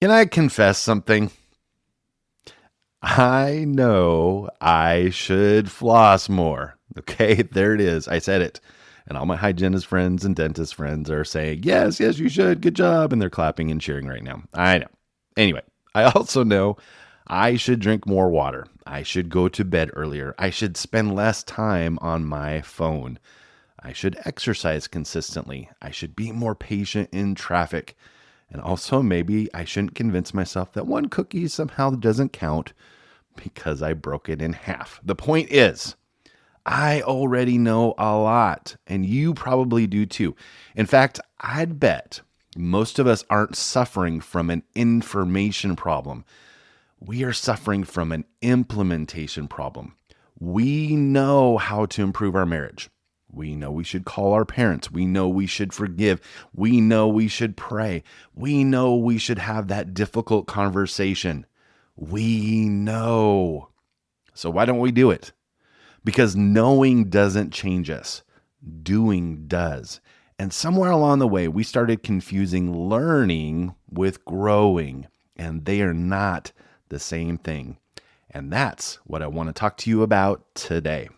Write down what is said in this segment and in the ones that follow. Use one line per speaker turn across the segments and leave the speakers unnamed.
Can I confess something? I know I should floss more. Okay, there it is. I said it. And all my hygienist friends and dentist friends are saying, yes, yes, you should. Good job. And they're clapping and cheering right now. I know. Anyway, I also know I should drink more water. I should go to bed earlier. I should spend less time on my phone. I should exercise consistently. I should be more patient in traffic. And also, maybe I shouldn't convince myself that one cookie somehow doesn't count because I broke it in half. The point is, I already know a lot, and you probably do too. In fact, I'd bet most of us aren't suffering from an information problem. We are suffering from an implementation problem. We know how to improve our marriage. We know we should call our parents. We know we should forgive. We know we should pray. We know we should have that difficult conversation. We know. So why don't we do it? Because knowing doesn't change us. Doing does. And somewhere along the way, we started confusing learning with growing, and they are not the same thing. And that's what I want to talk to you about today.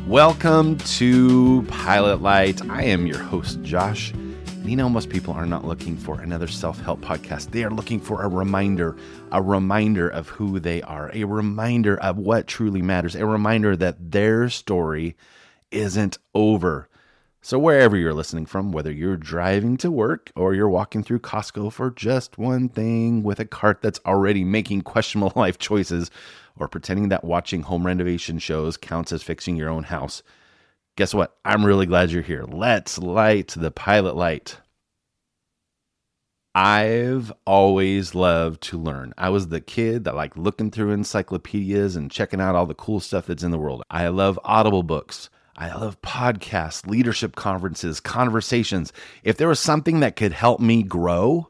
Welcome to Pilot Light. I am your host, Josh. And you know, most people are not looking for another self-help podcast. They are looking for a reminder of who they are, a reminder of what truly matters, a reminder that their story isn't over. So wherever you're listening from, whether you're driving to work or you're walking through Costco for just one thing with a cart that's already making questionable life choices, or pretending that watching home renovation shows counts as fixing your own house, guess what? I'm really glad you're here. Let's light the pilot light. I've always loved to learn. I was the kid that liked looking through encyclopedias and checking out all the cool stuff that's in the world. I love Audible books. I love podcasts, leadership conferences, conversations. If there was something that could help me grow,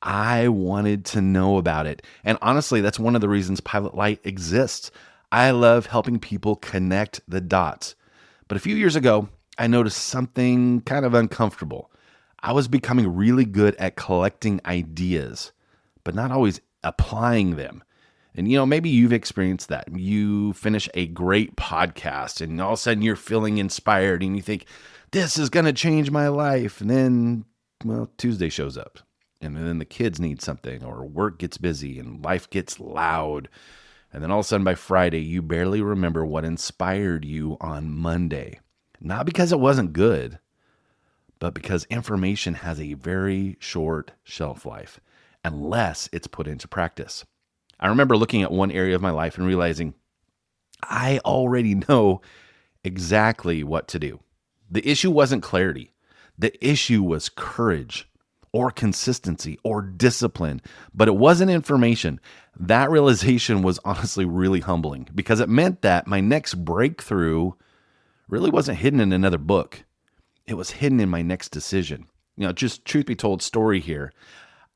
I wanted to know about it. And honestly, that's one of the reasons Pilot Light exists. I love helping people connect the dots. But a few years ago, I noticed something kind of uncomfortable. I was becoming really good at collecting ideas, but not always applying them. And you know, maybe you've experienced that. You finish a great podcast and all of a sudden you're feeling inspired and you think, this is going to change my life. And then, well, Tuesday shows up. And then the kids need something, or work gets busy and life gets loud. And then all of a sudden by Friday, you barely remember what inspired you on Monday. Not because it wasn't good, but because information has a very short shelf life unless it's put into practice. I remember looking at one area of my life and realizing I already know exactly what to do. The issue wasn't clarity. The issue was courage, or consistency, or discipline, but it wasn't information. That realization was honestly really humbling because it meant that my next breakthrough really wasn't hidden in another book. It was hidden in my next decision. You know, just truth be told, story here.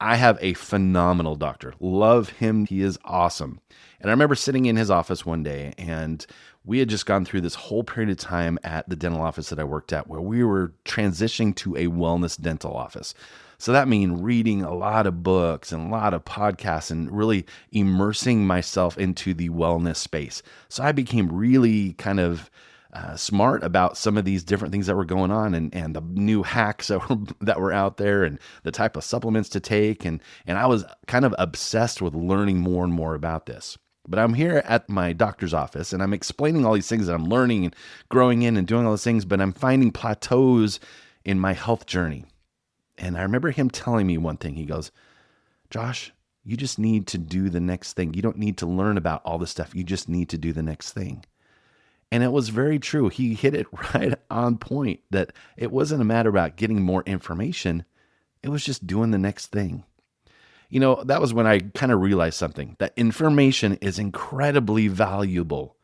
I have a phenomenal doctor. Love him. He is awesome. And I remember sitting in his office one day, and we had just gone through this whole period of time at the dental office that I worked at where we were transitioning to a wellness dental office. So that means reading a lot of books and a lot of podcasts and really immersing myself into the wellness space. So I became really kind of smart about some of these different things that were going on and the new hacks that were out there and the type of supplements to take. And I was kind of obsessed with learning more and more about this. But I'm here at my doctor's office and I'm explaining all these things that I'm learning and growing in and doing all those things, but I'm finding plateaus in my health journey. And I remember him telling me one thing. He goes, Josh, you just need to do the next thing. You don't need to learn about all this stuff. You just need to do the next thing. And it was very true. He hit it right on point that it wasn't a matter about getting more information. It was just doing the next thing. You know, that was when I kind of realized something, that information is incredibly valuable,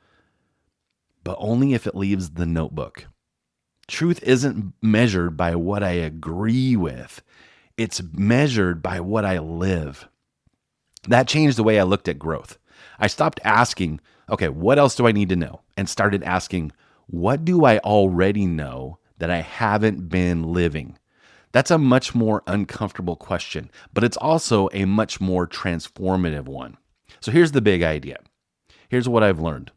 but only if it leaves the notebook. Truth isn't measured by what I agree with. It's measured by what I live. That changed the way I looked at growth. I stopped asking, okay, what else do I need to know? And started asking, what do I already know that I haven't been living? That's a much more uncomfortable question, but it's also a much more transformative one. So here's the big idea. Here's what I've learned.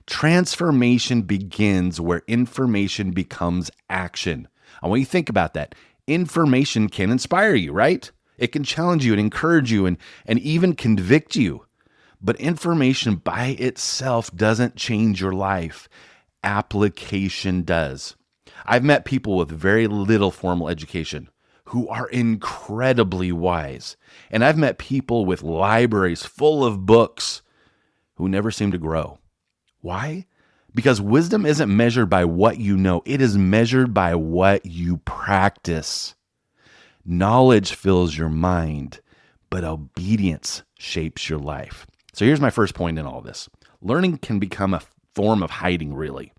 Transformation begins where information becomes action. I want you to think about that. Information can inspire you, right? It can challenge you and encourage you and even convict you. But information by itself doesn't change your life. Application does. I've met people with very little formal education who are incredibly wise. And I've met people with libraries full of books who never seem to grow. Why? Because wisdom isn't measured by what you know. It is measured by what you practice. Knowledge fills your mind, but obedience shapes your life. So here's my first point in all this. Learning can become a form of hiding, really.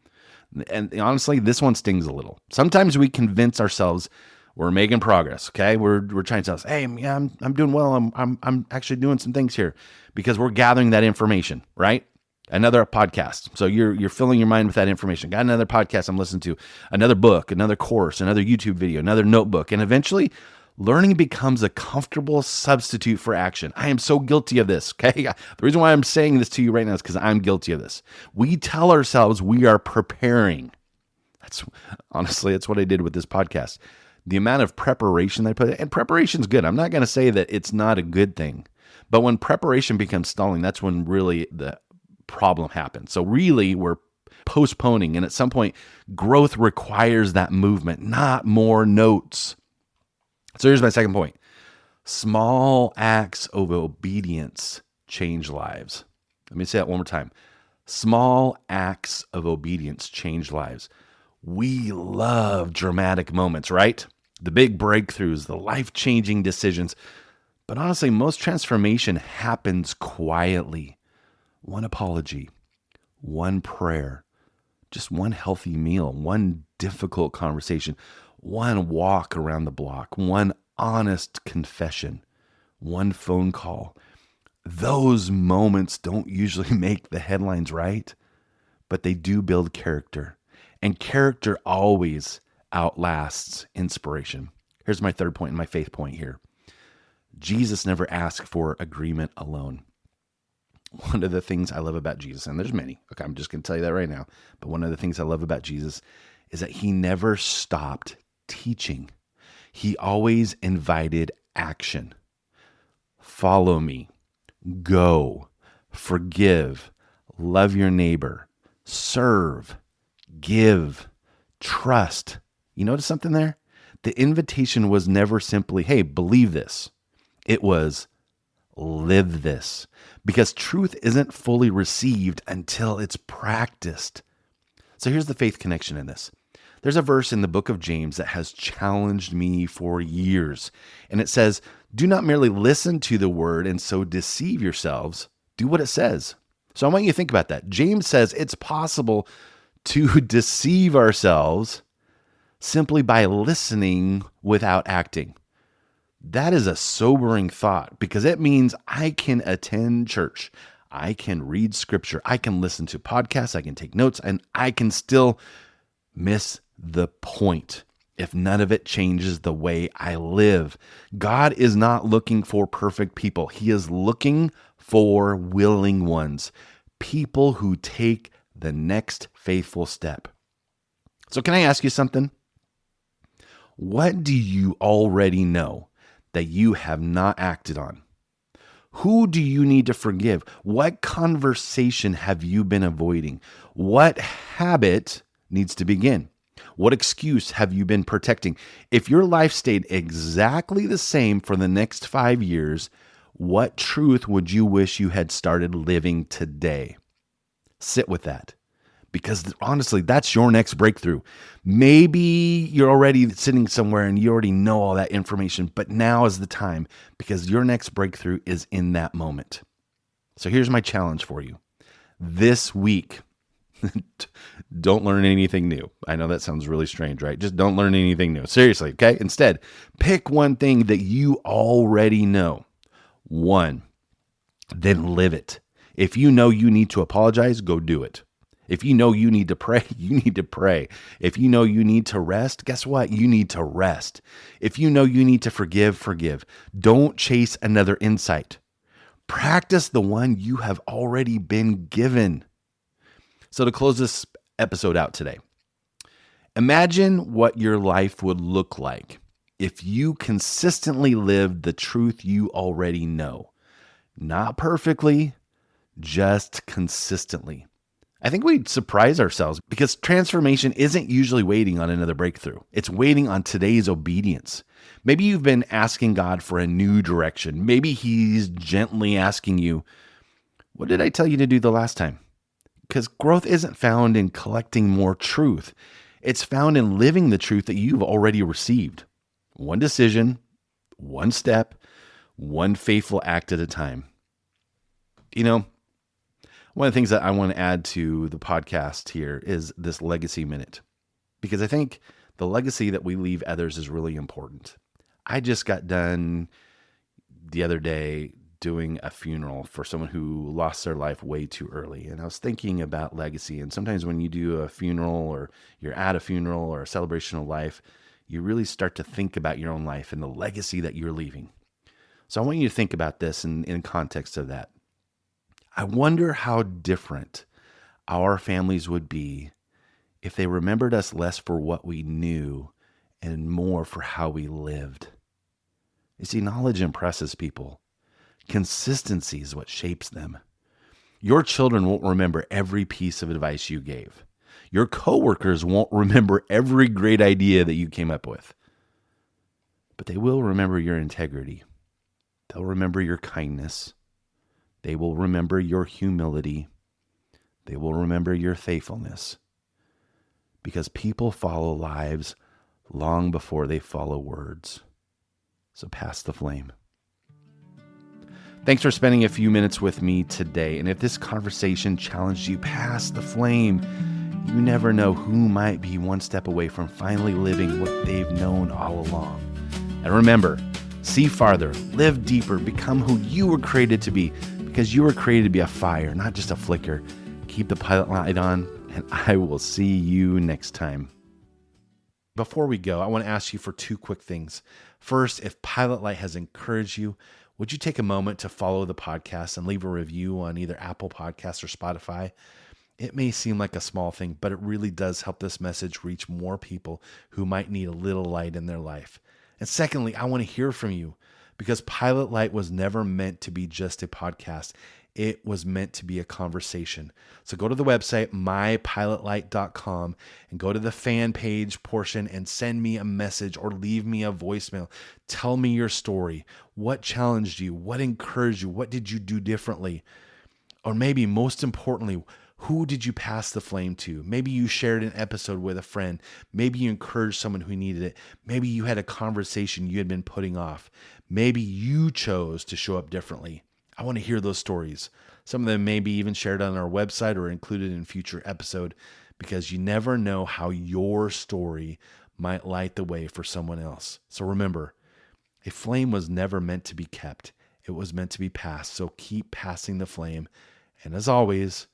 And honestly, this one stings a little. Sometimes we convince ourselves we're making progress, okay? We're trying to tell us, hey, yeah, I'm doing well. I'm actually doing some things here because we're gathering that information, right? Another podcast. So you're filling your mind with that information. Got another podcast I'm listening to, another book, another course, another YouTube video, another notebook. And eventually, learning becomes a comfortable substitute for action. I am so guilty of this, okay? The reason why I'm saying this to you right now is because I'm guilty of this. We tell ourselves we are preparing. That's what I did with this podcast. The amount of preparation that I put in, and preparation's good. I'm not going to say that it's not a good thing. But when preparation becomes stalling, that's when really the problem happens. So really, we're postponing. And at some point, growth requires that movement, not more notes. So here's my second point. Small acts of obedience change lives. Let me say that one more time. Small acts of obedience change lives. We love dramatic moments, right? The big breakthroughs, the life-changing decisions. But honestly, most transformation happens quietly. One apology, one prayer, just one healthy meal, one difficult conversation, one walk around the block, one honest confession, one phone call. Those moments don't usually make the headlines, right? But they do build character. And character always outlasts inspiration. Here's my third point and my faith point here. Jesus never asked for agreement alone. One of the things I love about Jesus, and there's many, okay, I'm just going to tell you that right now, but one of the things I love about Jesus is that he never stopped teaching. He always invited action. Follow me, go, forgive, love your neighbor, serve, give, trust. You notice something there? The invitation was never simply, hey, believe this. It was, live this. Because truth isn't fully received until it's practiced. So here's the faith connection in this. There's a verse in the book of James that has challenged me for years. And it says, do not merely listen to the word and so deceive yourselves. Do what it says. So I want you to think about that. James says it's possible to deceive ourselves simply by listening without acting. That is a sobering thought because it means I can attend church. I can read scripture. I can listen to podcasts. I can take notes, and I can still miss the point if none of it changes the way I live. God is not looking for perfect people. He is looking for willing ones, people who take the next faithful step. So can I ask you something? What do you already know that you have not acted on? Who do you need to forgive? What conversation have you been avoiding? What habit needs to begin? What excuse have you been protecting? If your life stayed exactly the same for the next 5 years, what truth would you wish you had started living today? Sit with that. Because honestly, that's your next breakthrough. Maybe you're already sitting somewhere and you already know all that information, but now is the time because your next breakthrough is in that moment. So here's my challenge for you. This week, don't learn anything new. I know that sounds really strange, right? Just don't learn anything new. Seriously, okay? Instead, pick one thing that you already know. One, then live it. If you know you need to apologize, go do it. If you know you need to pray, you need to pray. If you know you need to rest, guess what? You need to rest. If you know you need to forgive, forgive. Don't chase another insight. Practice the one you have already been given. So to close this episode out today, imagine what your life would look like if you consistently lived the truth you already know. Not perfectly, just consistently. I think we'd surprise ourselves because transformation isn't usually waiting on another breakthrough. It's waiting on today's obedience. Maybe you've been asking God for a new direction. Maybe He's gently asking you, what did I tell you to do the last time? Because growth isn't found in collecting more truth. It's found in living the truth that you've already received. One decision, one step, one faithful act at a time. You know, one of the things that I want to add to the podcast here is this legacy minute, because I think the legacy that we leave others is really important. I just got done the other day doing a funeral for someone who lost their life way too early. And I was thinking about legacy. And sometimes when you do a funeral or you're at a funeral or a celebration of life, you really start to think about your own life and the legacy that you're leaving. So I want you to think about this in context of that. I wonder how different our families would be if they remembered us less for what we knew and more for how we lived. You see, knowledge impresses people. Consistency is what shapes them. Your children won't remember every piece of advice you gave. Your coworkers won't remember every great idea that you came up with. But they will remember your integrity. They'll remember your kindness. They will remember your humility. They will remember your faithfulness. Because people follow lives long before they follow words. So pass the flame. Thanks for spending a few minutes with me today. And if this conversation challenged you, pass the flame. You never know who might be one step away from finally living what they've known all along. And remember, see farther, live deeper, become who you were created to be, because you were created to be a fire, not just a flicker. Keep the pilot light on, and I will see you next time. Before we go, I want to ask you for two quick things. First, if Pilot Light has encouraged you, would you take a moment to follow the podcast and leave a review on either Apple Podcasts or Spotify? It may seem like a small thing, but it really does help this message reach more people who might need a little light in their life. And secondly, I want to hear from you, because Pilot Light was never meant to be just a podcast. It was meant to be a conversation. So go to the website, mypilotlight.com, and go to the fan page portion and send me a message or leave me a voicemail. Tell me your story. What challenged you? What encouraged you? What did you do differently? Or maybe most importantly, who did you pass the flame to? Maybe you shared an episode with a friend. Maybe you encouraged someone who needed it. Maybe you had a conversation you had been putting off. Maybe you chose to show up differently. I want to hear those stories. Some of them may be even shared on our website or included in a future episode, because you never know how your story might light the way for someone else. So remember, a flame was never meant to be kept. It was meant to be passed. So keep passing the flame. And as always,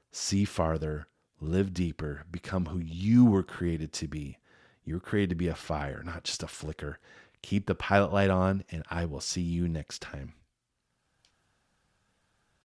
see farther, live deeper, become who you were created to be. You were created to be a fire, not just a flicker. Keep the pilot light on, and I will see you next time.